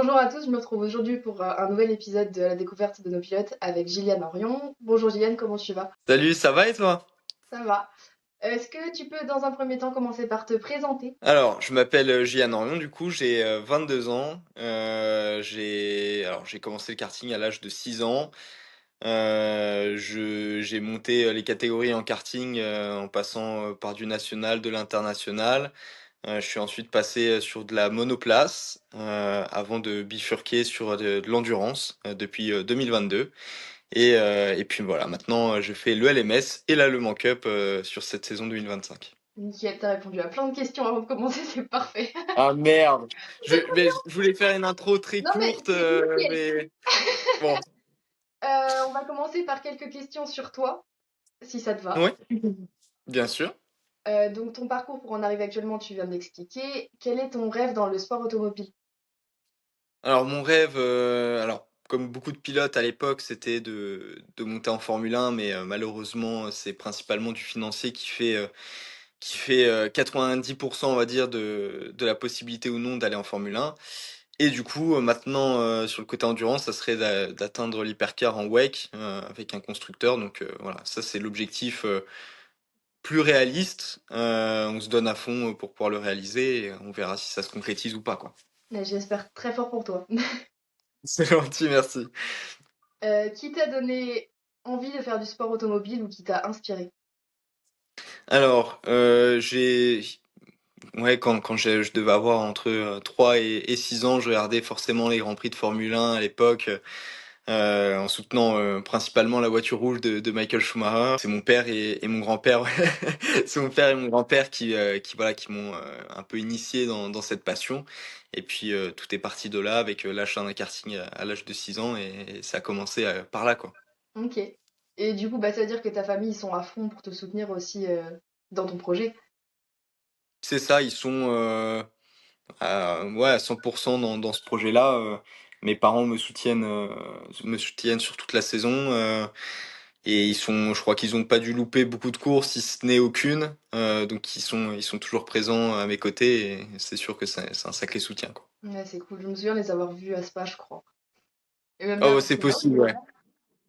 Bonjour à tous, je me retrouve aujourd'hui pour un nouvel épisode de la découverte de nos pilotes avec Gilliane Orion. Bonjour Gilliane, comment tu vas? Salut, ça va et toi? Ça va. Est-ce que tu peux dans un premier temps commencer par te présenter? Alors, je m'appelle Gian Orion, du coup, j'ai 22 ans. J'ai commencé le karting à l'âge de 6 ans. J'ai monté les catégories en karting en passant par du national, de l'international. Je suis ensuite passé sur de la monoplace avant de bifurquer sur de l'endurance depuis 2022. Et puis voilà, maintenant je fais le LMS et la Le Mans Cup sur cette saison 2025. Nickel, t'as répondu à plein de questions avant de commencer, c'est parfait. Ah merde! Je voulais faire une intro très Non mais courte, c'est nickel. mais bon. On va commencer par quelques questions sur toi, si ça te va. Oui, bien sûr. Donc ton parcours pour en arriver actuellement, tu viens de l'expliquer. Quel est ton rêve dans le sport automobile? Alors mon rêve, comme beaucoup de pilotes à l'époque, c'était de monter en Formule 1, mais malheureusement, c'est principalement du financier qui fait 90% on va dire de la possibilité ou non d'aller en Formule 1. Et du coup, maintenant, sur le côté endurance, ça serait d'atteindre l'hypercar en wake avec un constructeur. Donc voilà, ça c'est l'objectif plus réaliste. On se donne à fond pour pouvoir le réaliser et on verra si ça se concrétise ou pas, quoi. J'espère très fort pour toi. C'est gentil, merci. Qui t'a donné envie de faire du sport automobile ou qui t'a inspiré? Alors, ouais, quand je devais avoir entre 3 et 6 ans, je regardais forcément les Grands Prix de Formule 1 à l'époque. En soutenant principalement la voiture rouge de Michael Schumacher. C'est mon père et mon grand-père, ouais. C'est mon père et mon grand-père qui m'ont un peu initié dans cette passion. Et puis tout est parti de là avec l'achat d'un karting à l'âge de 6 ans et ça a commencé par là, quoi. OK. Et du coup, bah, ça veut dire que ta famille, ils sont à fond pour te soutenir aussi, dans ton projet? C'est ça, ils sont ouais, à 100% dans ce projet-là. Mes parents me soutiennent sur toute la saison. Et je crois qu'ils ont pas dû louper beaucoup de courses, si ce n'est aucune. Donc ils sont toujours présents à mes côtés et c'est sûr que c'est un sacré soutien, quoi. Ouais, c'est cool. Je me souviens les avoir vus à Spa, je crois. Et même bien Oh, avant c'est ça. possible, ouais.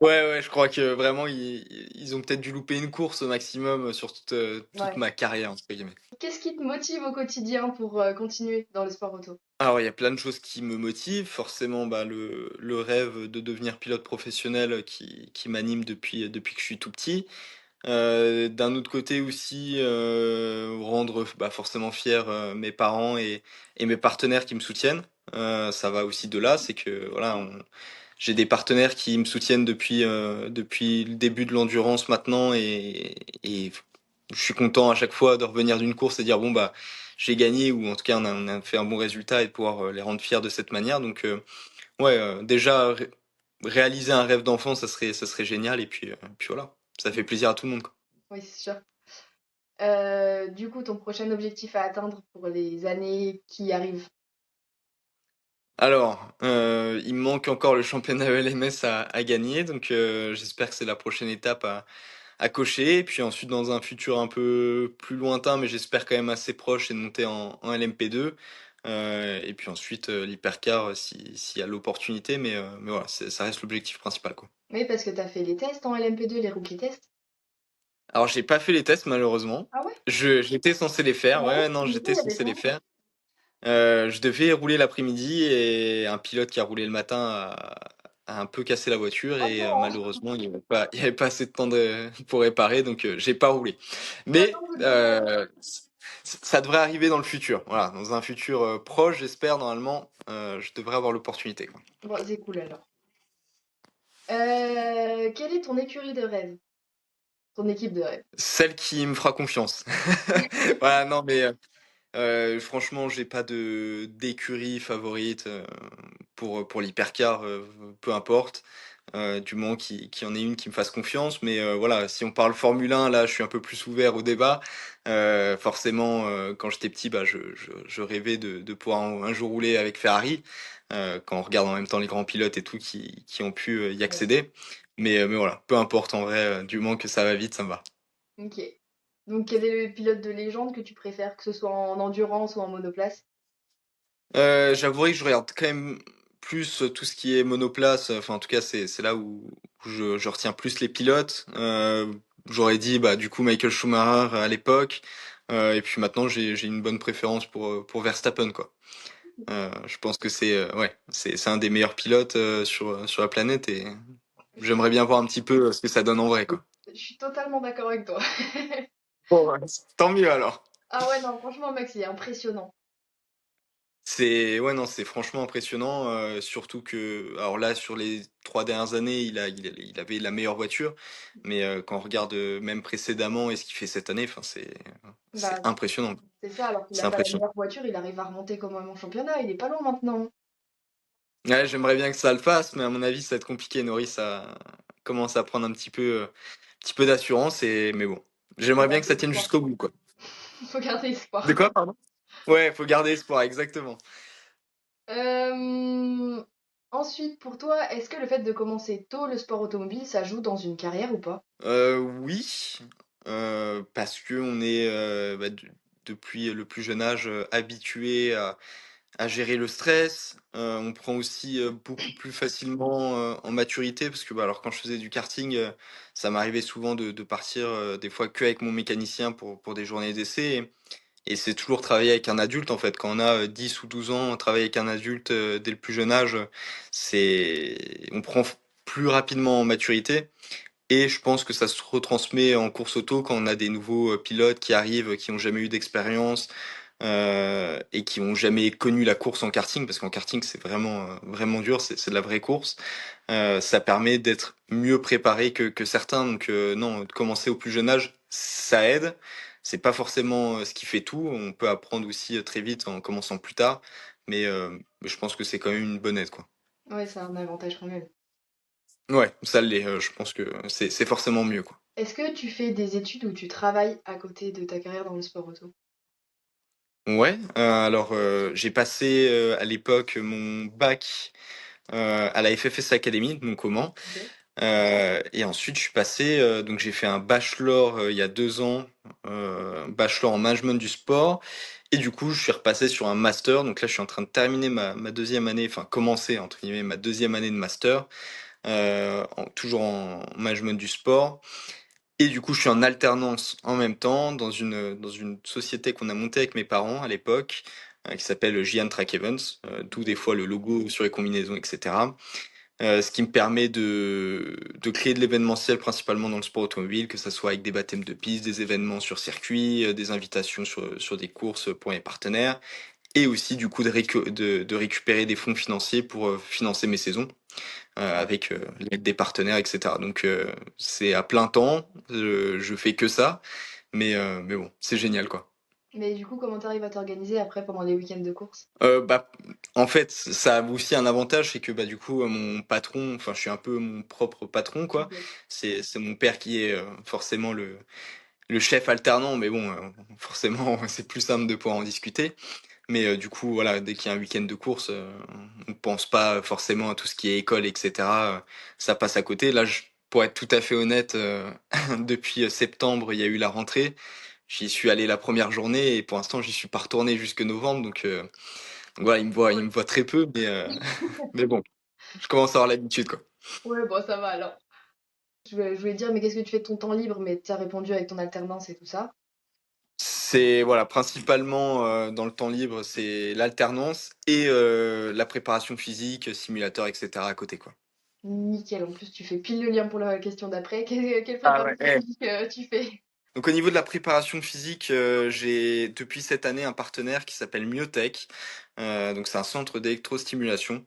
Ouais, ouais, je crois que vraiment ils ont peut-être dû louper une course au maximum sur toute Ouais. ma carrière, entre guillemets. Qu'est-ce qui te motive au quotidien pour, continuer dans le sport auto? Alors il y a plein de choses qui me motivent. Forcément, bah, le rêve de devenir pilote professionnel qui m'anime depuis que je suis tout petit. D'un autre côté aussi, rendre bah, forcément fiers mes parents et mes partenaires qui me soutiennent. Ça va aussi de là, c'est que voilà, j'ai des partenaires qui me soutiennent depuis le début de l'endurance maintenant et je suis content à chaque fois de revenir d'une course et dire bon bah j'ai gagné ou en tout cas on a fait un bon résultat et de pouvoir les rendre fiers de cette manière. Donc ouais, déjà réaliser un rêve d'enfant, ça serait génial et puis voilà, ça fait plaisir à tout le monde, quoi. Oui, c'est sûr. Du coup, ton prochain objectif à atteindre pour les années qui arrivent? Alors, il me manque encore le championnat ELMS à gagner, donc j'espère que c'est la prochaine étape à cocher. Et puis ensuite, dans un futur un peu plus lointain, mais j'espère quand même assez proche, c'est de monter en LMP2. Et puis ensuite, l'hypercar s'il y a l'opportunité, mais voilà, ça reste l'objectif principal, quoi. Oui, parce que tu as fait les tests en LMP2, les rookie tests? Alors, j'ai pas fait les tests malheureusement. Ah ouais? J'étais censé les faire, Bah ouais, ouais, non, tu me disais, j'étais il y avait censé ça. les faire. Je devais rouler l'après-midi et un pilote qui a roulé le matin a un peu cassé la voiture Oh et non! malheureusement il y avait pas assez de temps pour réparer donc j'ai pas roulé. Mais Maintenant, vous devez ça devrait arriver dans le futur. Voilà, dans un futur proche, j'espère normalement, je devrais avoir l'opportunité, quoi. bon, c'est cool alors. Quelle est ton écurie de rêve? Ton équipe de rêve? Celle qui me fera confiance. Voilà, non mais franchement, j'ai pas de d'écurie favorite pour l'hypercar, peu importe. Du moment qu'il y en ait une qui me fasse confiance. Mais voilà, si on parle Formule 1, là, je suis un peu plus ouvert au débat. Forcément, quand j'étais petit, bah, je rêvais de pouvoir un jour rouler avec Ferrari. Quand on regarde en même temps les grands pilotes et tout qui ont pu y Ouais. accéder. Mais voilà, peu importe en vrai, du moment que ça va vite, ça me va. OK. Donc quel est le pilote de légende que tu préfères, que ce soit en endurance ou en monoplace? J'avouerai que je regarde quand même. plus tout ce qui est monoplace. Enfin, en tout cas, c'est là où je retiens plus les pilotes. J'aurais dit, bah, du coup, Michael Schumacher à l'époque. Et puis maintenant, j'ai une bonne préférence pour Verstappen, quoi. Je pense que ouais, c'est un des meilleurs pilotes sur la planète et Je, j'aimerais bien voir un petit peu ce que ça donne en vrai, quoi. je suis totalement d'accord avec toi. Bon, ouais. Tant mieux alors. Ah ouais, non, franchement, Max, il est impressionnant. Ouais, non, c'est franchement impressionnant, surtout que, alors là, sur les 3 dernières années, il avait la meilleure voiture, mais quand on regarde même précédemment et ce qu'il fait cette année, enfin, c'est Bah, impressionnant. c'est ça, alors qu'il C'est n'a pas la impressionnant. meilleure voiture, il arrive à remonter quand même en championnat, il est pas loin maintenant. Ouais, j'aimerais bien que ça le fasse, mais à mon avis, ça va être compliqué. Norris commence à prendre petit peu d'assurance mais bon, Faut j'aimerais bien que garder ça tienne espoir. jusqu'au bout, quoi. Faut garder De espoir. quoi, pardon? Ouais, faut garder espoir, exactement. Euh, Ensuite, pour toi, est-ce que le fait de commencer tôt le sport automobile, ça joue dans une carrière ou pas? Oui, parce que on est bah, depuis le plus jeune âge habitué à gérer le stress. On prend aussi beaucoup plus facilement en maturité, parce que bah, alors quand je faisais du karting, ça m'arrivait souvent de partir des fois que avec mon mécanicien pour des journées d'essai. Et c'est toujours travailler avec un adulte en fait. Quand on a 10 ou 12 ans, travailler avec un adulte dès le plus jeune âge, on prend plus rapidement en maturité. Et je pense que ça se retransmet en course auto quand on a des nouveaux pilotes qui arrivent, qui ont jamais eu d'expérience et qui ont jamais connu la course en karting, parce qu'en karting c'est vraiment dur, c'est de la vraie course. Ça permet d'être mieux préparé que certains. Donc non, de commencer au plus jeune âge, ça aide. C'est pas forcément ce qui fait tout. On peut apprendre aussi très vite en commençant plus tard, mais je pense que c'est quand même une bonne aide, quoi. Ouais, c'est un avantage quand même. Ouais, ça l'est. Je pense que c'est forcément mieux, quoi. Est-ce que tu fais des études ou tu travailles à côté de ta carrière dans le sport auto? Ouais, alors j'ai passé à l'époque mon bac à la FFS Academy, donc au Mans. Ok. Et ensuite je suis passé, donc j'ai fait un bachelor il y a 2 ans, bachelor en management du sport. Et du coup je suis repassé sur un master, donc là je suis en train de terminer ma deuxième année, enfin commencer entre guillemets ma deuxième année de master, toujours en management du sport. Et du coup, je suis en alternance en même temps dans une société qu'on a montée avec mes parents à l'époque, qui s'appelle Gian Track Events, d'où des fois le logo sur les combinaisons, etc. Ce qui me permet de créer de l'événementiel principalement dans le sport automobile, que ça soit avec des baptêmes de piste, des événements sur circuit, des invitations sur des courses pour mes partenaires, et aussi du coup de récupérer des fonds financiers pour financer mes saisons avec l'aide des partenaires, etc. Donc c'est à plein temps, je fais que ça, mais bon, c'est génial quoi. Mais du coup, comment t'arrives à t'organiser après pendant les week-ends de course? Bah, en fait, ça a aussi un avantage, c'est que bah, du coup, mon patron, enfin, je suis un peu mon propre patron, quoi. Ok. C'est mon père qui est forcément le chef alternant, mais bon, forcément, c'est plus simple de pouvoir en discuter. Mais du coup, voilà, dès qu'il y a un week-end de course, on pense pas forcément à tout ce qui est école, etc. Ça passe à côté. Là, pour être tout à fait honnête, depuis septembre, il y a eu la rentrée. J'y suis allé la première journée et pour l'instant, j'y suis pas retourné jusque novembre. Donc voilà, il me voit très peu, mais bon, je commence à avoir l'habitude, quoi. Ouais, bon, ça va alors. Je voulais dire, mais qu'est-ce que tu fais de ton temps libre? Mais tu as répondu avec ton alternance et tout ça. C'est voilà, principalement dans le temps libre, c'est l'alternance et la préparation physique, simulateur, etc. à côté, quoi. Nickel. En plus, tu fais pile le lien pour la question d'après. Quelle Ah ouais. préparation physique tu fais? Donc au niveau de la préparation physique, j'ai depuis cette année un partenaire qui s'appelle Myotech. Donc c'est un centre d'électrostimulation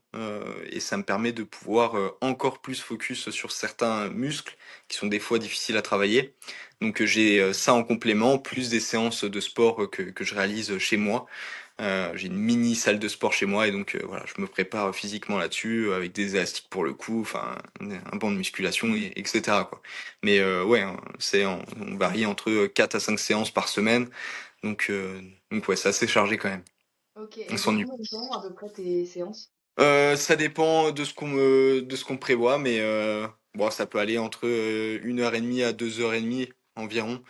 et ça me permet de pouvoir encore plus focus sur certains muscles qui sont des fois difficiles à travailler. Donc j'ai ça en complément, plus des séances de sport que je réalise chez moi. J'ai une mini salle de sport chez moi et donc voilà, je me prépare physiquement là-dessus avec des élastiques pour le cou, enfin un banc de musculation etc. quoi. Mais ouais, hein, on varie entre 4 à 5 séances par semaine, donc donc ouais, c'est assez chargé quand même. Ok. On Et c'est s'ennuie. combien de temps à peu près tes séances? Ça dépend de ce qu'on prévoit, mais bon, ça peut aller entre 1 heure et demie à 2 heures et demie environ.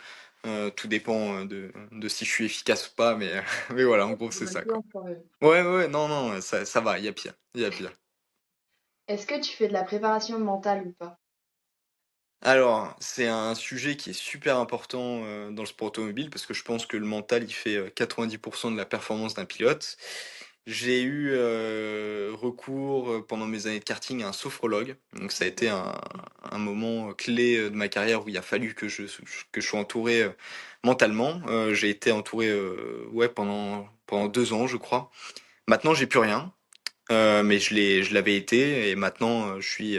Tout dépend de si je suis efficace ou pas, mais, mais voilà, en Ouais, gros, c'est c'est une bonne ça, quoi. séance quand même. Ouais, ouais, ouais, non, non, ça va, il y a pire, il y a pire. Est-ce que tu fais de la préparation mentale ou pas? Alors, c'est un sujet qui est super important, dans le sport automobile parce que je pense que le mental, il fait, 90 de la performance d'un pilote. J'ai eu, recours, pendant mes années de karting à un sophrologue, donc ça a été un moment, clé, de ma carrière où il a fallu que je sois entouré, mentalement. J'ai été entouré, ouais, pendant 2 ans, je crois. Maintenant, j'ai plus rien. Mais je l'avais été et maintenant je suis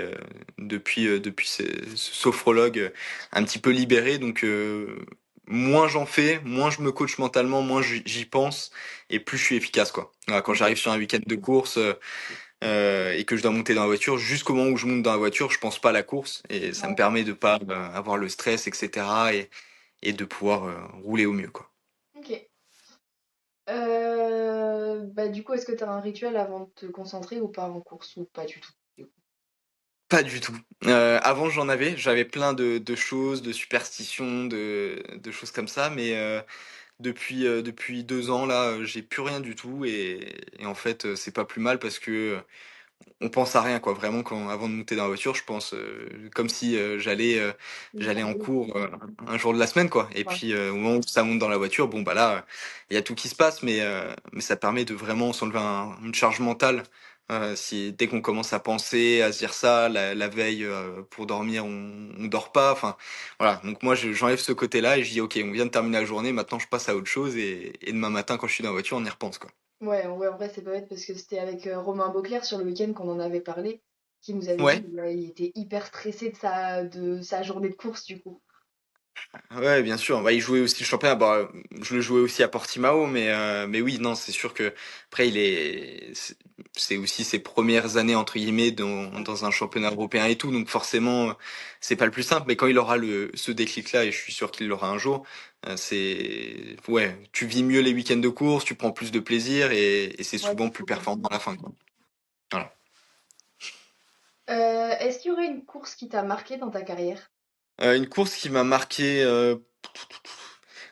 depuis ce sophrologue un petit peu libéré donc moins j'en fais, moins je me coach mentalement, moins j'y pense et plus je suis efficace quoi. Voilà, quand Ok. j'arrive sur un week-end de course et que je dois monter dans la voiture, jusqu'au moment où je monte dans la voiture, je pense pas à la course et ça me Ouais. permet de pas avoir le stress etc. Et de pouvoir rouler au mieux quoi. Ok. Bah, du coup, est-ce que tu as un rituel avant de te concentrer ou pas en course ou pas du tout? Pas du tout. Avant j'avais plein de choses, de superstitions, de choses comme ça, mais depuis 2 ans là, j'ai plus rien du tout et en fait, c'est pas plus mal parce que, on pense à rien quoi. Vraiment quand avant de monter dans la voiture, je pense, comme si, Oui, j'allais bah en oui. cours, un jour de la semaine quoi et Ouais. puis, au moment où ça monte dans la voiture, bon bah là, il y a tout qui se passe mais ça permet de vraiment s'enlever une charge mentale. Si dès qu'on commence à penser, à se dire ça, la veille, pour dormir, on dort pas, enfin voilà. Donc moi j'enlève ce côté-là et je dis: «OK, on vient de terminer la journée, maintenant je passe à autre chose et demain matin quand je suis dans la voiture, on y repense quoi». Ouais, en vrai, c'est pas bête parce que c'était avec Romain Beauclerc sur le week-end qu'on en avait parlé, qui nous avait dit Ouais. qu'il était hyper stressé de sa journée de course, du coup. Ouais, bien sûr. Bah, il jouait aussi le championnat. Bah, je le jouais aussi à Portimao, mais oui, non, c'est sûr que après c'est aussi ses premières années entre guillemets Ouais. dans un championnat européen et tout, donc forcément c'est pas le plus simple. Mais quand il aura ce déclic-là, et je suis sûr qu'il l'aura un jour, c'est ouais, tu vis mieux les week-ends de course, tu prends plus de plaisir et c'est Ouais, souvent tu plus profites. performant à la fin, quoi. Voilà. Est-ce qu'il y aurait une course qui t'a marqué dans ta carrière? Une course qui m'a marqué.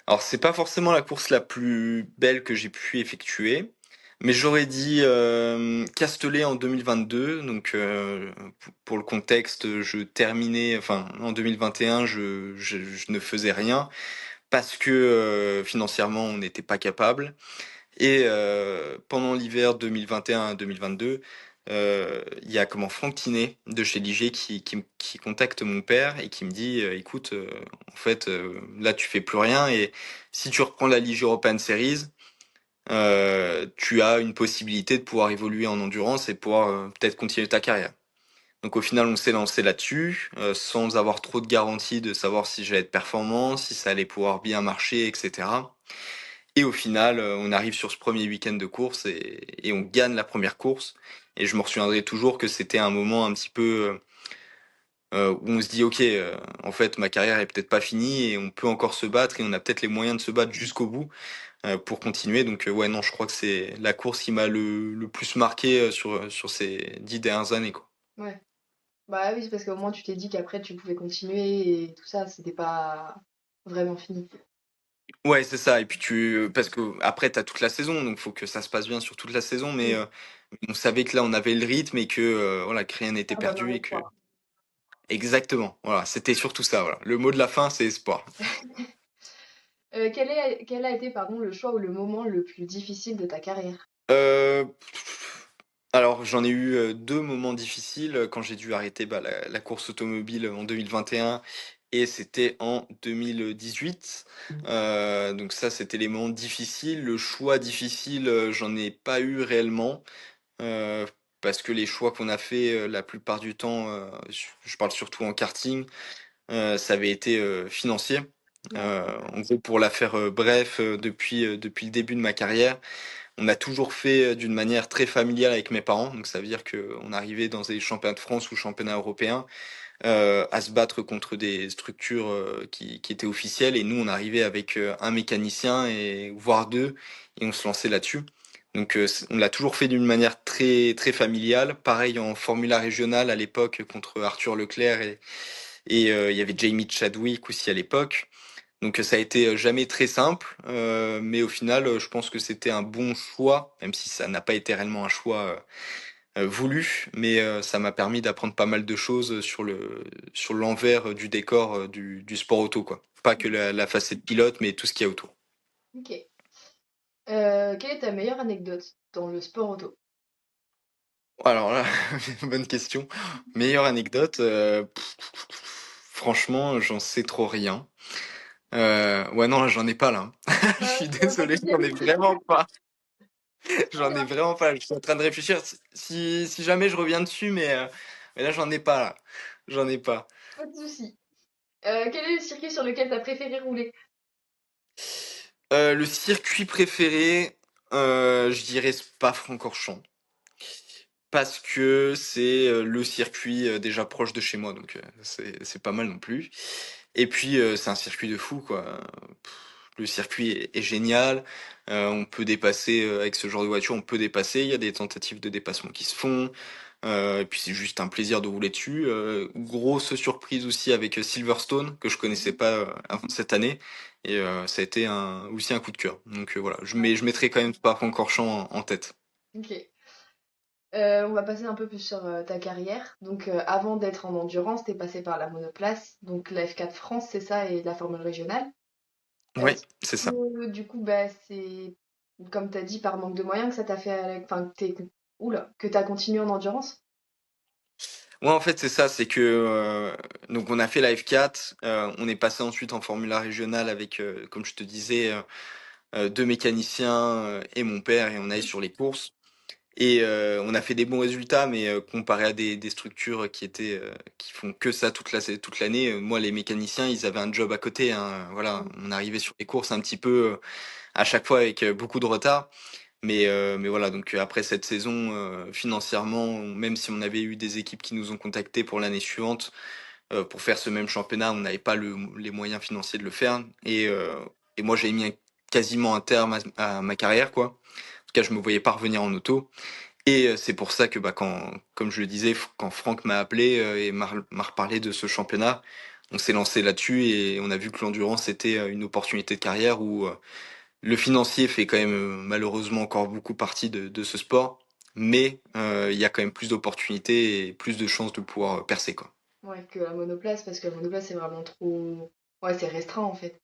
Alors, c'est pas forcément la course la plus belle que j'ai pu effectuer, mais j'aurais dit Castellet en 2022. Donc, pour le contexte, je terminais, enfin, en 2021, je ne faisais rien parce que financièrement, on n'était pas capable. Et pendant l'hiver 2021 à 2022, il y a comment Franck Tinet de chez Ligier qui contacte mon père et qui me dit écoute, en fait, là tu fais plus rien et si tu reprends la Ligue European Series, tu as une possibilité de pouvoir évoluer en endurance et pouvoir peut-être continuer ta carrière. Donc au final, on s'est lancé là-dessus, sans avoir trop de garanties de savoir si j'allais être performant, si ça allait pouvoir bien marcher, etc. Et au final, on arrive sur ce premier week-end de course et on gagne la première course. Et je me souviendrai toujours que c'était un moment un petit peu où on se dit ok, en fait ma carrière est peut-être pas finie et on peut encore se battre et on a peut-être les moyens de se battre jusqu'au bout pour continuer. Donc ouais non, je crois que c'est la course qui m'a le plus marqué sur ces 10 dernières années quoi. Ouais. Bah oui, parce qu'au moins tu t'es dit qu'après tu pouvais continuer et tout ça, c'était pas vraiment fini. Ouais c'est ça. Et puis parce que après t'as toute la saison, donc faut que ça se passe bien sur toute la saison. Mais Oui, on savait que là on avait le rythme et que voilà que rien n'était ça redonne un perdu et que espoir. exactement, voilà, c'était surtout ça, voilà. Le mot de la fin, c'est espoir. Quel a été, pardon, le choix ou le moment le plus difficile de ta carrière? Heu, alors j'en ai eu, 2 moments difficiles, quand j'ai dû arrêter, bah, la course automobile en 2021 et c'était en 2018. Donc ça, c'était les moments difficiles. Le choix difficile, j'en ai pas eu réellement, heu, parce que les choix qu'on a fait, la plupart du temps, je parle surtout en karting, ça avait été, financier. Ouais, En gros, pour la faire, bref, depuis le début de ma carrière, on a toujours fait, d'une manière très familiale avec mes parents. Donc ça veut dire qu'on arrivait dans des championnats de France ou championnats européens, à se battre contre des structures, qui étaient officielles et nous, on arrivait avec, un mécanicien et voire 2 et on se lançait là-dessus. Donc on l'a toujours fait d'une manière très très familiale. Pareil en formula régionale à l'époque contre Arthur Leclerc et il y avait Jamie Chadwick aussi à l'époque. Donc ça a été jamais très simple, mais au final, je pense que c'était un bon choix, même si ça n'a pas été réellement un choix voulu, mais ça m'a permis d'apprendre pas mal de choses sur l'envers du décor du sport auto, quoi. Pas que la facette pilote, mais tout ce qu'il y a autour. Ok. Quelle est ta meilleure anecdote dans le sport auto? Alors là, bonne question. Meilleure anecdote, franchement, j'en sais trop rien. Ouais, non, j'en ai pas là. Je Ah, suis ça va pas désolé, te j'en ai venir. vraiment pas. Ça J'en ai va, vraiment pas. Je suis en train de réfléchir si jamais je reviens dessus, mais là, j'en ai pas là. J'en ai pas. pas de souci. Quel est le circuit sur lequel t'as préféré rouler? Le circuit préféré, je dirais Spa-Francorchamps. Parce que c'est le circuit déjà proche de chez moi, donc c'est pas mal non plus. Et puis c'est un circuit de fou, quoi. Le circuit est génial. On peut dépasser avec ce genre de voiture, on peut dépasser. Il y a des tentatives de dépassement qui se font. Et puis c'est juste un plaisir de rouler dessus. Grosse surprise aussi avec Silverstone que je connaissais Mhm. pas avant cette année. Et ça a été aussi un coup de cœur. Donc voilà, Ouais, je mettrai quand même pas Francorchamps en tête. ok. On va passer un peu plus sur ta carrière. Donc, avant d'être en endurance, t'es passé par la monoplace, donc la F4 France, c'est ça, et la Formule régionale. Ouais, Est-ce c'est ça. que, du coup, bah, c'est, comme t'as dit, par manque de moyens que ça t'a fait, enfin, oula, que t'as continué en endurance? Ouais, en fait, c'est ça, c'est que donc on a fait la F4, on est passé ensuite en Formula régionale avec, comme je te disais, deux mécaniciens et mon père, et on allait sur les courses. Et on a fait des bons résultats, mais comparé à des structures qui font que ça toute l'année, moi les mécaniciens, ils avaient un job à côté, hein, voilà, Mm. on arrivait sur les courses un petit peu à chaque fois avec beaucoup de retard. Mais voilà, donc après cette saison, financièrement, même si on avait eu des équipes qui nous ont contactés pour l'année suivante, pour faire ce même championnat, on n'avait pas les moyens financiers de le faire. Et moi, j'ai mis quasiment un terme à ma carrière, quoi. En tout cas, je me voyais pas revenir en auto. Et c'est pour ça que, bah, comme je le disais, quand Franck m'a appelé et m'a reparlé de ce championnat, on s'est lancé là-dessus et on a vu que l'endurance était une opportunité de carrière où le financier fait quand même malheureusement encore beaucoup partie de ce sport, mais il y a quand même plus d'opportunités et plus de chances de pouvoir percer, quoi. Ouais, que la monoplace, parce que la monoplace, c'est vraiment trop... Ouais, c'est restreint, en fait.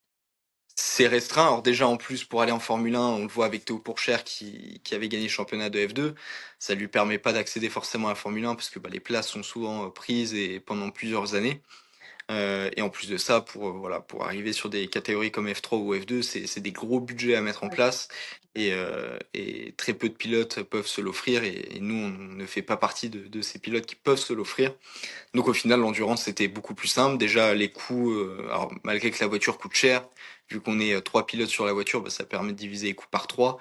C'est restreint. Alors déjà en plus pour aller en Formule 1, on le voit avec Théo Pourchaire qui avait gagné le championnat de F2, ça lui permet pas d'accéder forcément à la Formule 1 parce que bah, les places sont souvent prises et pendant plusieurs années. Et en plus de ça, voilà, pour arriver sur des catégories comme F3 ou F2, c'est des gros budgets à mettre en Ouais. place et très peu de pilotes peuvent se l'offrir et nous, on ne fait pas partie de ces pilotes qui peuvent se l'offrir. Donc au final, l'endurance, c'était beaucoup plus simple. Déjà, les coûts, alors, malgré que la voiture coûte cher, vu qu'on est trois pilotes sur la voiture, bah, ça permet de diviser les coûts par trois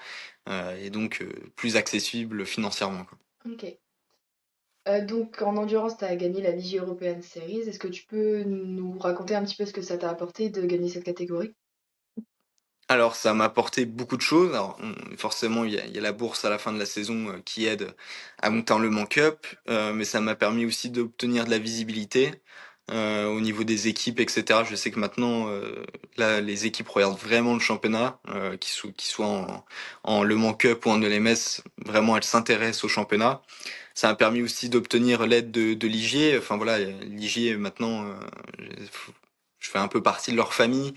et donc plus accessible financièrement, quoi. Ok. Donc, en endurance, tu as gagné la Ligue European Series. Est-ce que tu peux nous raconter un petit peu ce que ça t'a apporté de gagner cette catégorie? Alors, ça m'a apporté beaucoup de choses. Alors, forcément, il y a la bourse à la fin de la saison qui aide à monter en Le Mans Cup, mais ça m'a permis aussi d'obtenir de la visibilité au niveau des équipes, etc. Je sais que maintenant, là, les équipes regardent vraiment le championnat, qu'ils soient en Le Mans Cup ou en LMS. Vraiment, elles s'intéressent au championnat. Ça m'a permis aussi d'obtenir l'aide de l'IG. Enfin voilà, l'IG maintenant, je fais un peu partie de leur famille.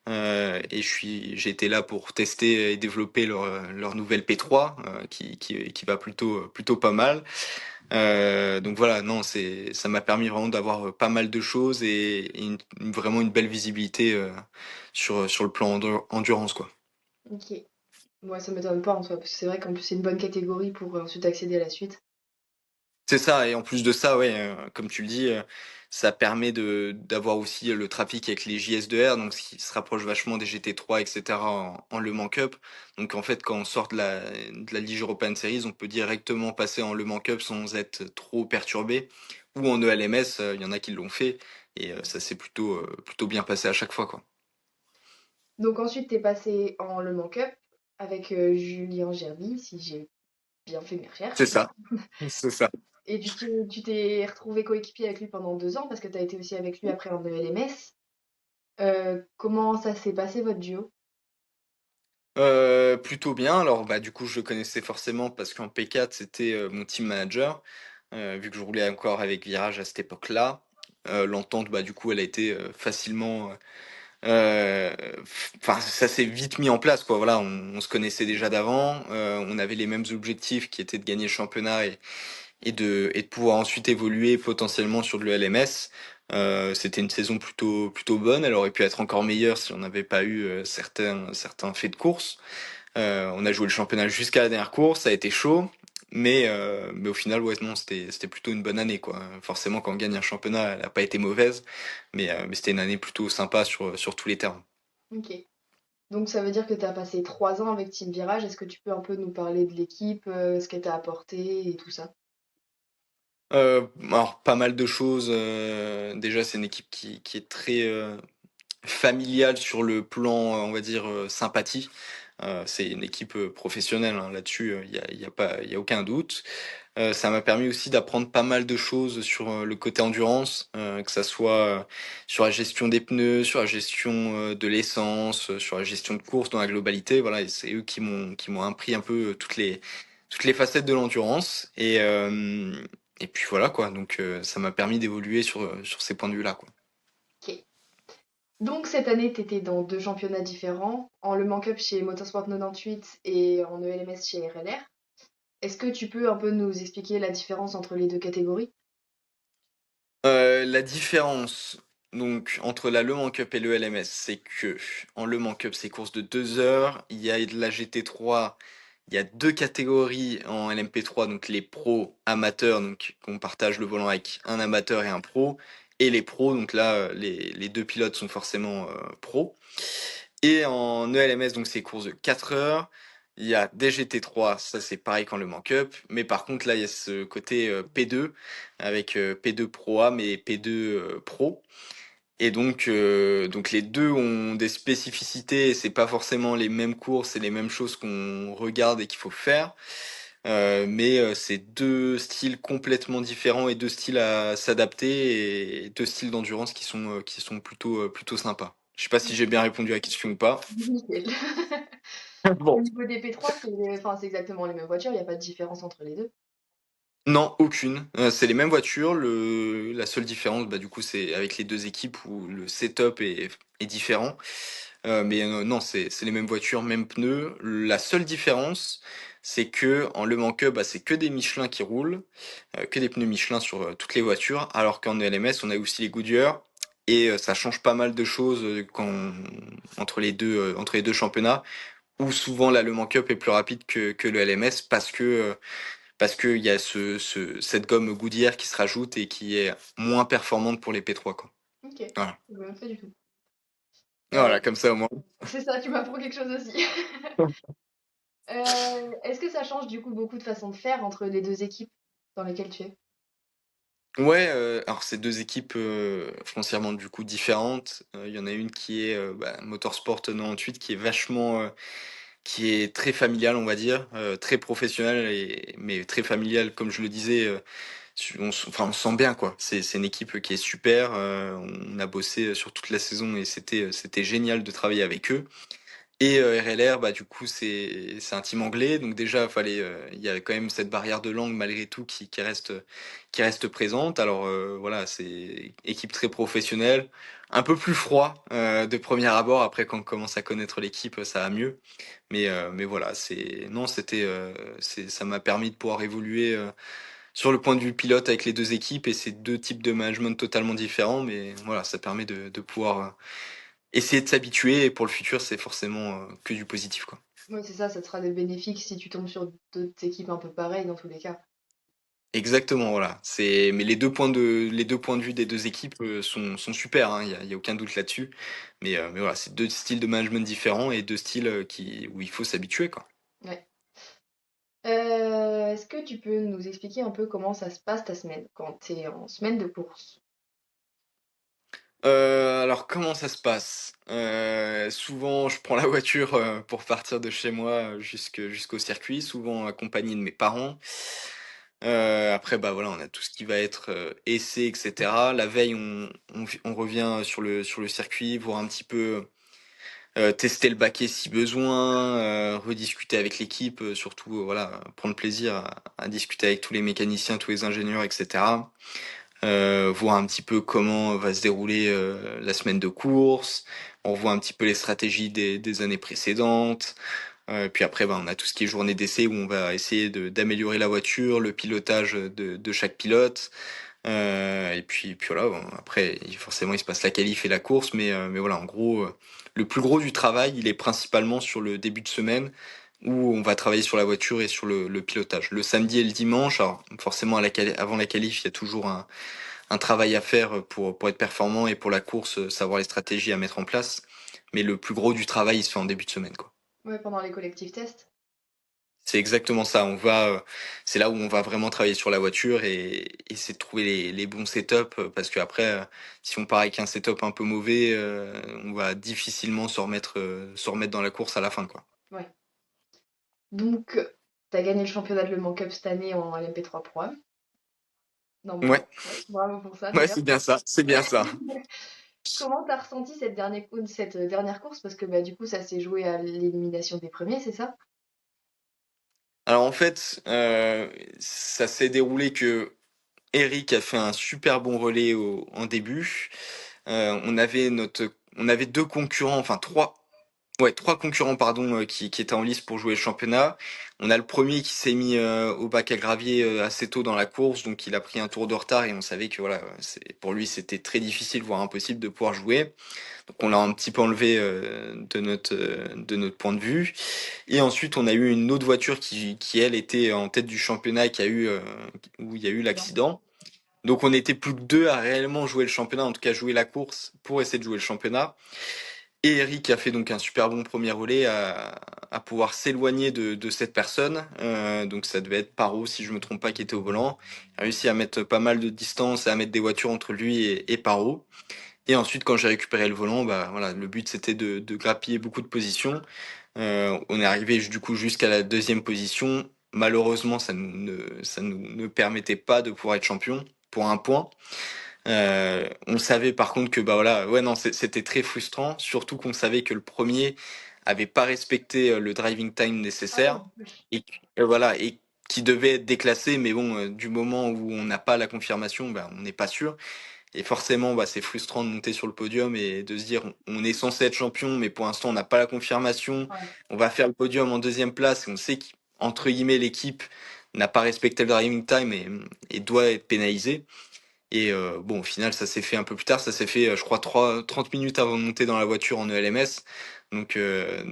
Et j'ai été là pour tester et développer leur nouvelle P3 qui va plutôt pas mal. Donc voilà, non, ça m'a permis vraiment d'avoir pas mal de choses et vraiment une belle visibilité sur le plan endurance, quoi. Ok. Moi, ça m'étonne pas en soi, parce que c'est vrai qu'en plus, c'est une bonne catégorie pour ensuite accéder à la suite. C'est ça, et en plus de ça, ouais, comme tu le dis, ça permet d'avoir aussi le trafic avec les JS2R, donc ce qui se rapproche vachement des GT3, etc. en Le Mans Cup. Donc en fait, quand on sort de la Ligue European Series, on peut directement passer en Le Mans Cup sans être trop perturbé. Ou en ELMS, il y en a qui l'ont fait, et ça s'est plutôt bien passé à chaque fois, quoi. Donc ensuite, t'es passé en Le Mans Cup avec Julien Gerby, si j'ai bien fait mes C'est recherches. ça, c'est ça. Et tu t'es retrouvé coéquipier avec lui pendant 2 ans, parce que t'as été aussi avec lui après en ELMS. Comment ça s'est passé, votre duo? Plutôt bien. Alors, bah, du coup, je le connaissais forcément parce qu'en P4, c'était, mon team manager, vu que je roulais encore avec Virage à cette époque-là. L'entente, bah, du coup, elle a été, facilement, enfin, ça s'est vite mis en place, quoi. Voilà, on se connaissait déjà d'avant, on avait les mêmes objectifs qui étaient de gagner le championnat et de pouvoir ensuite évoluer potentiellement sur de l'ELMS. C'était une saison plutôt bonne. Elle aurait pu être encore meilleure si on n'avait pas eu certains faits de course. On a joué le championnat jusqu'à la dernière course, ça a été chaud. Mais au final, ouais, non, c'était plutôt une bonne année, quoi. Forcément, quand on gagne un championnat, elle n'a pas été mauvaise, mais c'était une année plutôt sympa sur tous les terrains. Ok. Donc ça veut dire que tu as passé 3 ans avec Team Virage. Est-ce que tu peux un peu nous parler de l'équipe, ce qu'elle t'a apporté et tout ça? Alors, pas mal de choses. Déjà, c'est une équipe qui est très familiale sur le plan, on va dire, sympathie. C'est une équipe professionnelle, hein, là-dessus, il y a aucun doute. Ça m'a permis aussi d'apprendre pas mal de choses sur le côté endurance, que ça soit sur la gestion des pneus, sur la gestion de l'essence, sur la gestion de course dans la globalité. Voilà, et c'est eux qui m'ont appris un peu toutes les facettes de l'endurance. Et puis voilà quoi. Donc ça m'a permis d'évoluer sur ces points de vue-là, quoi. Ok. Donc cette année, tu étais dans 2 championnats différents, en Le Mans Cup chez Motorsport 98 et en ELMS chez RLR. Est-ce que tu peux un peu nous expliquer la différence entre les deux catégories? La différence donc entre la Le Mans Cup et le LMS, c'est que en Le Mans Cup, c'est course de 2 heures. Il y a de la GT3, il y a deux catégories en LMP3, donc les pros amateurs, donc on partage le volant avec un amateur et un pro, et les pros, donc là les deux pilotes sont forcément pros. Et en ELMS, donc c'est course de 4 heures. Il y a des GT3, ça c'est pareil qu'en Le Mans Cup, mais par contre là il y a ce côté P2 avec P2 Pro Am et P2 Pro. Et donc les deux ont des spécificités, et c'est pas forcément les mêmes courses et les mêmes choses qu'on regarde et qu'il faut faire. Mais c'est deux styles complètement différents et deux styles à s'adapter et deux styles d'endurance qui sont plutôt sympas. Je sais pas si j'ai bien répondu à la question ou pas. Nickel. Au Bon. niveau des P3, enfin, c'est exactement les mêmes voitures, il n'y a pas de différence entre les deux. Non, aucune. C'est les mêmes voitures. La seule différence, bah, du coup, c'est avec les deux équipes où le setup est différent. Mais non, c'est les mêmes voitures, mêmes pneus. La seule différence, c'est que en Le Mans Cup, bah, c'est que des Michelin qui roulent, que des pneus Michelin sur toutes les voitures, alors qu'en LMS, on a aussi les Goodyear. Et ça change pas mal de choses entre les deux championnats, où souvent la Le Mans Cup est plus rapide que le LMS parce qu'il y a cette gomme Goodyear qui se rajoute et qui est moins performante pour les P3, quoi. Ok, Voilà. pas du tout. Euh, Voilà, comme ça au moins. c'est ça, tu m'apprends quelque chose aussi. Est-ce que ça change du coup beaucoup de façon de faire entre les deux équipes dans lesquelles tu es? Ouais, alors c'est deux équipes foncièrement du coup différentes. Il y en a une qui est bah, Motorsport 98 qui est très familiale, on va dire, très professionnelle mais très familiale, comme je le disais. Enfin, on se sent bien quoi. C'est une équipe qui est super. On a bossé sur toute la saison et c'était génial de travailler avec eux. Et RLR, bah du coup c'est un team anglais, donc déjà il y a quand même cette barrière de langue malgré tout qui reste présente. Alors voilà, c'est équipe très professionnelle, un peu plus froid de premier abord. Après quand on commence à connaître l'équipe, ça va mieux. Mais voilà, c'est non c'était ça m'a permis de pouvoir évoluer sur le point de vue pilote avec les deux équipes et c'est deux types de management totalement différents. Mais voilà, ça permet de pouvoir essayer de s'habituer et pour le futur, c'est forcément que du positif, quoi. Ouais, c'est ça, ça te sera des bénéfiques si tu tombes sur d'autres équipes un peu pareilles dans tous les cas. Exactement, voilà. Mais les deux points de vue des deux équipes sont super, hein, y a aucun doute là-dessus. Mais voilà, c'est deux styles de management différents et deux styles où il faut s'habituer, quoi. Ouais. Est-ce que tu peux nous expliquer un peu comment ça se passe ta semaine quand tu es en semaine de course? Alors comment ça se passe? Souvent, je prends la voiture pour partir de chez moi jusqu'au circuit, souvent accompagné de mes parents. Après, bah voilà, on a tout ce qui va être essai, etc. La veille, on revient sur le circuit, voir un petit peu tester le baquet si besoin, rediscuter avec l'équipe, surtout voilà, prendre plaisir à discuter avec tous les mécaniciens, tous les ingénieurs, etc. Voir un petit peu comment va se dérouler la semaine de course. On revoit un petit peu les stratégies des années précédentes. Puis après, ben, on a tout ce qui est journée d'essai où on va essayer d'améliorer la voiture, le pilotage de chaque pilote. Et puis voilà, bon, après, forcément, il se passe la qualif et la course, mais voilà, en gros, le plus gros du travail, il est principalement sur le début de semaine où on va travailler sur la voiture et sur le pilotage. Le samedi et le dimanche, alors forcément, avant la qualif, il y a toujours un travail à faire pour être performant et pour la course, savoir les stratégies à mettre en place. Mais le plus gros du travail, il se fait en début de semaine, quoi. Ouais, pendant les collectifs tests. C'est exactement ça. C'est là où on va vraiment travailler sur la voiture et essayer de trouver les bons setups parce que après, si on part avec un setup un peu mauvais, on va difficilement se remettre dans la course à la fin, quoi. Ouais. Donc, tu as gagné le championnat de Le Mans Cup cette année en LMP3 Pro Am, Ouais, normalement. Ouais, bravo pour ça ouais, d'ailleurs. c'est bien ça, c'est bien ça. Comment t'as ressenti cette dernière course? Parce que bah, du coup, ça s'est joué à l'élimination des premiers, c'est ça? Alors en fait, ça s'est déroulé que Eric a fait un super bon relais en début. On avait deux concurrents, enfin trois. Ouais, trois concurrents, pardon, qui étaient en lice pour jouer le championnat. On a le premier qui s'est mis au bac à gravier assez tôt dans la course, donc il a pris un tour de retard et on savait que voilà, pour lui c'était très difficile, voire impossible de pouvoir jouer. Donc on l'a un petit peu enlevé de notre point de vue. Et ensuite on a eu une autre voiture qui elle était en tête du championnat et où il y a eu Accident. l'accident. Donc on était plus que deux à réellement jouer le championnat, en tout cas jouer la course pour essayer de jouer le championnat. Et Eric a fait donc un super bon premier relais à pouvoir s'éloigner de cette personne. Donc ça devait être Paro, si je me trompe pas, qui était au volant. Il a réussi à mettre pas mal de distance et à mettre des voitures entre lui et Paro. Et ensuite, quand j'ai récupéré le volant, bah voilà, le but c'était de grappiller beaucoup de positions. On est arrivé du coup jusqu'à la deuxième position. Malheureusement, ça nous ne permettait pas de pouvoir être champion pour un point. On savait par contre que bah voilà, ouais non, c'était très frustrant, surtout qu'on savait que le premier avait pas respecté le driving time Ah ouais, nécessaire oui. voilà et qui devait être déclassé, mais bon, du moment où on n'a pas la confirmation, bah, on n'est pas sûr. Et forcément, bah, c'est frustrant de monter sur le podium et de se dire on est censé être champion, mais pour l'instant on n'a pas la confirmation. Ouais, On va faire le podium en deuxième place et on sait qu'entre guillemets l'équipe n'a pas respecté le driving time et doit être pénalisée. Et bon, au final, ça s'est fait un peu plus tard. Ça s'est fait, je crois, 30 minutes avant de monter dans la voiture en ELMS. Donc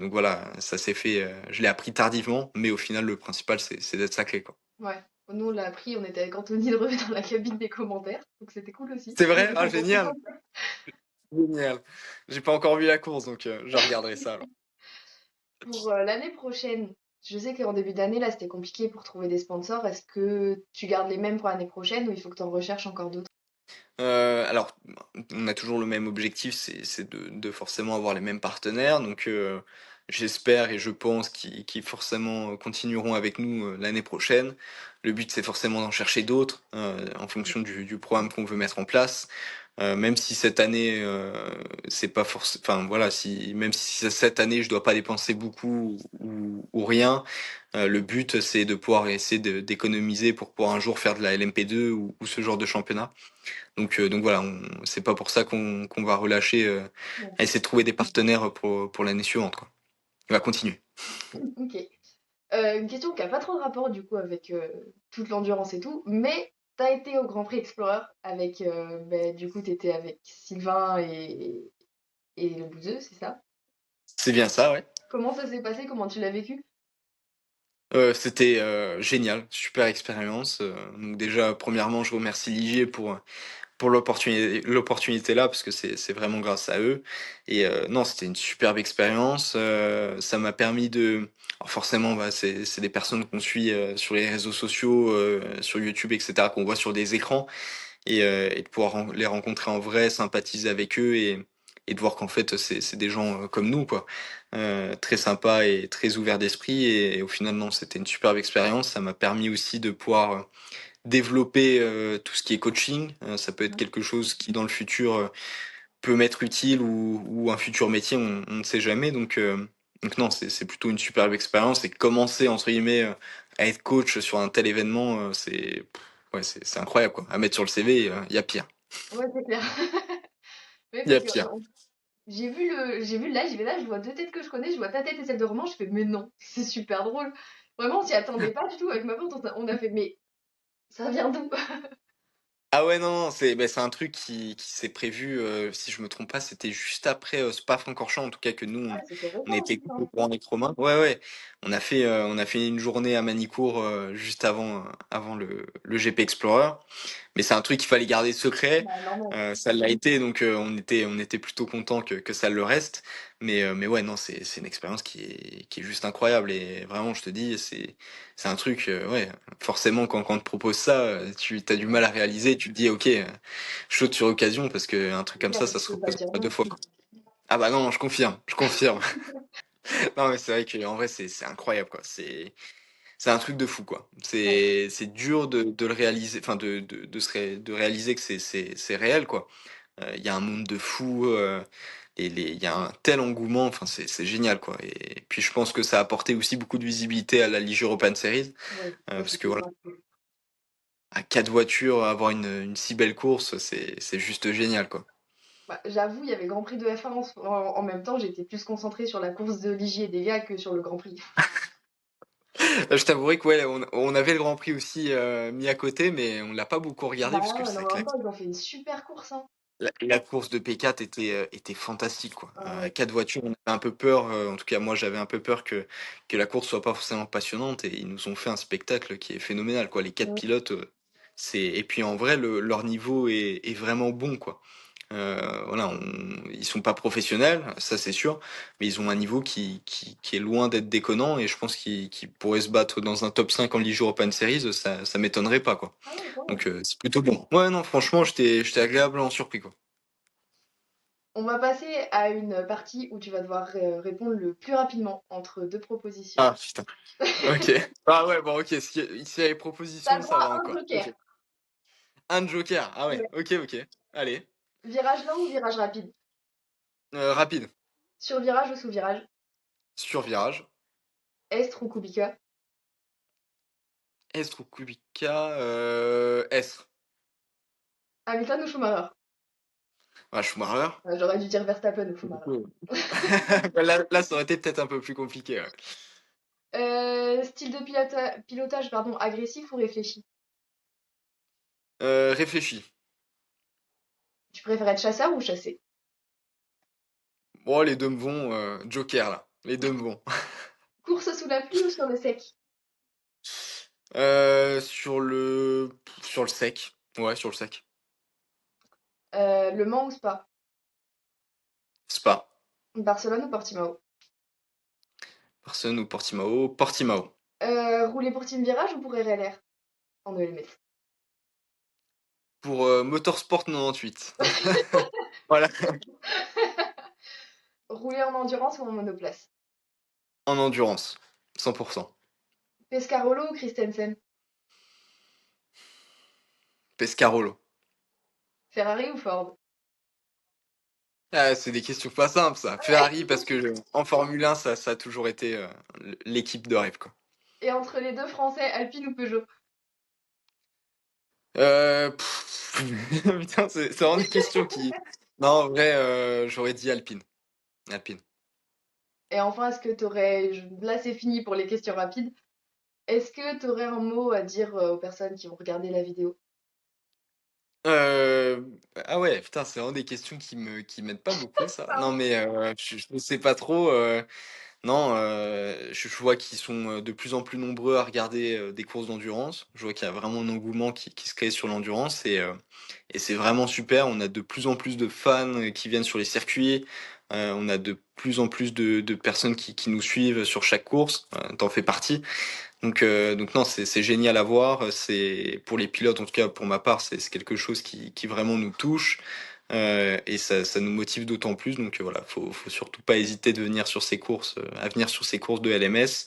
voilà, ça s'est fait. Je l'ai appris tardivement, mais au final, le principal, c'est d'être sacré, quoi. ouais. Nous, on l'a appris, on était avec Anthony Dreux dans la cabine des commentaires, donc c'était cool aussi. C'est On vrai? était Ah, contents. génial! Génial. J'ai pas encore vu la course, donc je regarderai ça alors. Pour l'année prochaine, je sais qu'en début d'année, là, c'était compliqué pour trouver des sponsors. Est-ce que tu gardes les mêmes pour l'année prochaine ou il faut que tu en recherches encore d'autres? Alors, on a toujours le même objectif, c'est de forcément avoir les mêmes partenaires. Donc, j'espère et je pense qu'ils forcément continueront avec nous l'année prochaine. Le but, c'est forcément d'en chercher d'autres en fonction du programme qu'on veut mettre en place. Même si cette année, c'est pas forcément. Enfin, voilà, même si cette année, je dois pas dépenser beaucoup ou rien, le but, c'est de pouvoir essayer d'économiser pour pouvoir un jour faire de la LMP2 ou ce genre de championnat. Donc voilà, c'est pas pour ça qu'on va relâcher, Bon, à essayer de trouver des partenaires pour l'année suivante, quoi. On va continuer. ok. Une question qui a pas trop de rapport du coup avec toute l'endurance et tout, mais t'as été au Grand Prix Explorer avec, du coup, t'étais avec Sylvain et le Bouzeux, c'est ça? C'est bien ça, ouais. Comment ça s'est passé? Comment tu l'as vécu? C'était génial, super expérience. Donc déjà, premièrement, je remercie Ligier pour l'opportunité là parce que c'est vraiment grâce à eux et non c'était une superbe expérience ça m'a permis de alors forcément bah, c'est des personnes qu'on suit sur les réseaux sociaux sur YouTube etc qu'on voit sur des écrans et de pouvoir les rencontrer en vrai sympathiser avec eux et de voir qu'en fait c'est des gens comme nous quoi très sympas et très ouverts d'esprit et au final non c'était une superbe expérience ça m'a permis aussi de pouvoir développer tout ce qui est coaching. Ça peut être quelque chose qui, dans le futur, peut m'être utile ou un futur métier, on ne sait jamais. Donc non, c'est plutôt une superbe expérience. Et commencer, entre guillemets, à être coach sur un tel événement, ouais, c'est incroyable, quoi. À mettre sur le CV, il y a pire. Ouais, c'est clair. Oui, Il y parce a que pire. j'ai vu le live, je vois deux têtes que je connais, je vois ta tête et celle de Roman, je fais mais non, c'est super drôle. Vraiment, on s'y attendait pas du tout. Avec ma pote, on a fait mais ça vient d'où? Ah ouais, non, non, c'est un truc qui s'est prévu, si je me trompe pas, c'était juste après Spa-Francorchamps, en tout cas que nous, Ah, c'était on récent en était plus, hein. au courant avec Romain. Ouais, ouais, on a fait une journée à Manicourt juste avant le GP Explorer. Mais c'est un truc qu'il fallait garder secret. Bah, normal. Ça l'a été, donc on était plutôt content que ça le reste. Mais ouais, non, c'est une expérience qui est juste incroyable. Et vraiment, je te dis, c'est un truc, ouais, forcément, quand on te propose ça, tu as du mal à réaliser. Tu te dis, ok, je saute sur occasion parce que un truc C'est comme clair, ça tu se peux pas repose dire pas deux non. fois, quoi. Ah bah non, je confirme, je confirme. Non, mais c'est vrai que en vrai, c'est incroyable, quoi. C'est un truc de fou, quoi. Ouais. C'est dur de le réaliser, enfin de réaliser que c'est réel, quoi. Il y a un monde de fous, il y a un tel engouement, enfin c'est génial, quoi. Et puis je pense que ça a apporté aussi beaucoup de visibilité à la Ligue European Series, Ouais, ça parce que c'était voilà, grave cool. à quatre voitures, avoir une si belle course, c'est juste génial, quoi. Bah, j'avoue, il y avait le Grand Prix de F1 en même temps, j'étais plus concentrée sur la course de Ligier et Delia que sur le Grand Prix. Je t'avouerai que ouais, on avait le Grand Prix aussi mis à côté, mais on l'a pas beaucoup regardé Bah parce que ouais, non, c'est mais en que même temps, ils ont fait une super course, hein. la course de P4 était fantastique, quoi. Ah ouais. Quatre voitures, on avait un peu peur, en tout cas moi j'avais un peu peur que la course soit pas forcément passionnante et ils nous ont fait un spectacle qui est phénoménal, quoi. Les quatre Mm. pilotes, et puis en vrai leur niveau est vraiment bon, quoi. Voilà, ils sont pas professionnels, ça c'est sûr, mais ils ont un niveau qui est loin d'être déconnant et je pense qu'ils pourraient se battre dans un top 5 en Ligue Open Series, ça m'étonnerait pas, quoi. Ah ouais, quand même. Donc c'est plutôt bon. Ouais, non, franchement, j'étais agréablement surpris, quoi. On va passer à une partie où tu vas devoir répondre le plus rapidement entre deux propositions. Ah, putain. Ok. Ah ouais, bon, ok. S'il y a les T'as propositions, ça droit va à un encore. joker. Ok. Un joker. Ah ouais. Ouais. Ok, ok. Allez. Virage lent ou virage rapide? Rapide. Sur virage ou sous virage? Sur virage. Est ou Kubica? S ou Kubica. S. Hamilton ou Schumacher? Ah, Schumacher. J'aurais dû dire Verstappen ou Schumacher. Oh. Là, ça aurait été peut-être un peu plus compliqué. Ouais. Style de pilotage pardon, agressif ou réfléchi? Réfléchis. Tu préfères être chasseur ou chasser? Bon, les deux me vont. Joker, là. Les deux me vont. Course sous la pluie ou sur le sec? Sur le sec. Ouais, sur le sec. Le Mans ou Spa? Spa. Barcelone ou Portimao? Barcelone ou Portimao. Portimao. Rouler pour Team Virage ou pour RLR? En ELMS. Pour Motorsport 98. Voilà. Rouler en endurance ou en monoplace? En endurance. 100%. Pescarolo ou Christensen? Pescarolo. Ferrari ou Ford? Ah, c'est des questions pas simples, ça. Ferrari, parce que en Formule 1, ça a toujours été l'équipe de rêve, quoi. Et entre les deux Français, Alpine ou Peugeot? Putain, c'est vraiment des questions qui... Non, en vrai, j'aurais dit Alpine. Alpine. Et enfin, est-ce que t'aurais... Là, c'est fini pour les questions rapides. Est-ce que t'aurais un mot à dire aux personnes qui vont regarder la vidéo? Euh, Ah ouais, putain, c'est vraiment des questions qui m'aident pas beaucoup, ça. Non, Pardon. mais je ne sais pas trop. Non, je vois qu'ils sont de plus en plus nombreux à regarder des courses d'endurance. Je vois qu'il y a vraiment un engouement qui se crée sur l'endurance et c'est vraiment super. On a de plus en plus de fans qui viennent sur les circuits. On a de plus en plus de personnes qui nous suivent sur chaque course. T'en fais partie. Donc non, c'est génial à voir. C'est pour les pilotes, en tout cas pour ma part, c'est quelque chose qui vraiment nous touche. Et ça nous motive d'autant plus. Donc voilà, faut surtout pas hésiter de venir sur ces courses, à venir sur ces courses de LMS.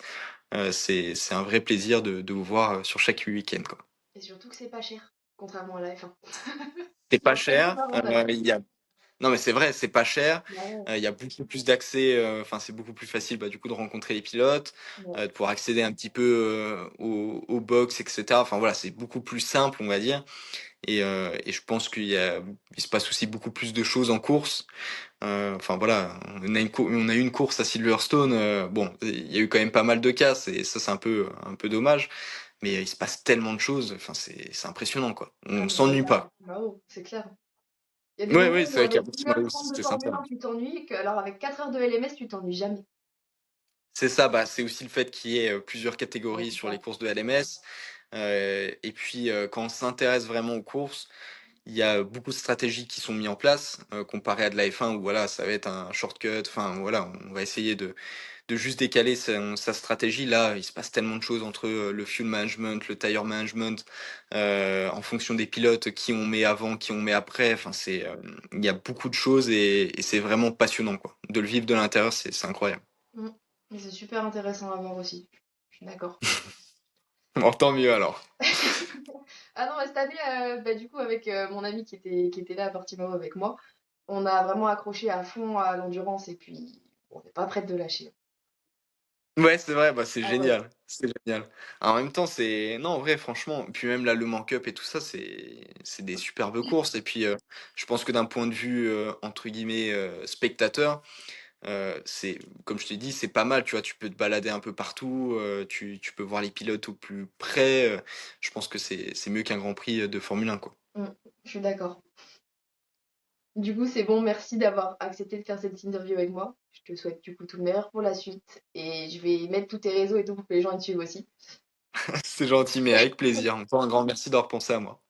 C'est un vrai plaisir de vous voir sur chaque week-end, quoi. Et surtout que c'est pas cher, contrairement à la F1. C'est Il y pas a quelques cher. avantages. Non, mais c'est vrai, c'est pas cher. Bah ouais, Il y a beaucoup plus d'accès, enfin, c'est beaucoup plus facile, bah, du coup, de rencontrer les pilotes, ouais. de pouvoir accéder un petit peu aux box, etc. Enfin, voilà, c'est beaucoup plus simple, on va dire. Et je pense il se passe aussi beaucoup plus de choses en course. Enfin, voilà, on a eu une course à Silverstone. Bon, il y a eu quand même pas mal de casses, et ça, c'est un peu dommage. Mais il se passe tellement de choses. Enfin, c'est impressionnant, quoi. Ah On mais c'est s'ennuie ça, pas. bravo, c'est clair. Il y a des Ouais, moments ouais, où c'est vrai avec qu'à une Portimao heure aussi, trente de c'était Formule sympa. 1, tu t'ennuies, alors avec 4 heures de LMS, tu t'ennuies jamais. C'est ça, bah, c'est aussi le fait qu'il y ait plusieurs Ouais, catégories c'est sur les ça. courses de LMS. Et puis, quand on s'intéresse vraiment aux courses, il y a beaucoup de stratégies qui sont mises en place, comparé à de la F1 où voilà, ça va être un shortcut. Enfin, voilà, on va essayer de juste décaler sa stratégie. Là, il se passe tellement de choses entre le fuel management, le tire management, en fonction des pilotes, qui on met avant, qui on met après. Enfin, il y a beaucoup de choses, et c'est vraiment passionnant, quoi. De le vivre de l'intérieur, c'est incroyable. Mm. Mais c'est super intéressant à voir aussi. Je suis d'accord. Bon, tant mieux alors. Ah non, mais cette année, bah, du coup, avec mon ami qui était là à Portimao avec moi, on a vraiment accroché à fond à l'endurance et puis on n'est pas prête de lâcher. Ouais, c'est vrai, bah c'est Ah ouais. génial, c'est génial. En même temps, non, en vrai, franchement, puis même la Le Mans Cup et tout ça, c'est des superbes courses. Et puis, je pense que d'un point de vue, entre guillemets, spectateur, c'est, comme je t'ai dit, c'est pas mal, tu vois, tu peux te balader un peu partout, tu peux voir les pilotes au plus près. Je pense que c'est mieux qu'un Grand Prix de Formule 1, quoi. Mm. Je suis d'accord. Du coup, c'est bon, merci d'avoir accepté de faire cette interview avec moi. Je te souhaite du coup tout le meilleur pour la suite et je vais mettre tous tes réseaux et tout pour que les gens y suivent aussi. C'est gentil, mais avec plaisir. Encore un grand merci d'avoir pensé à moi.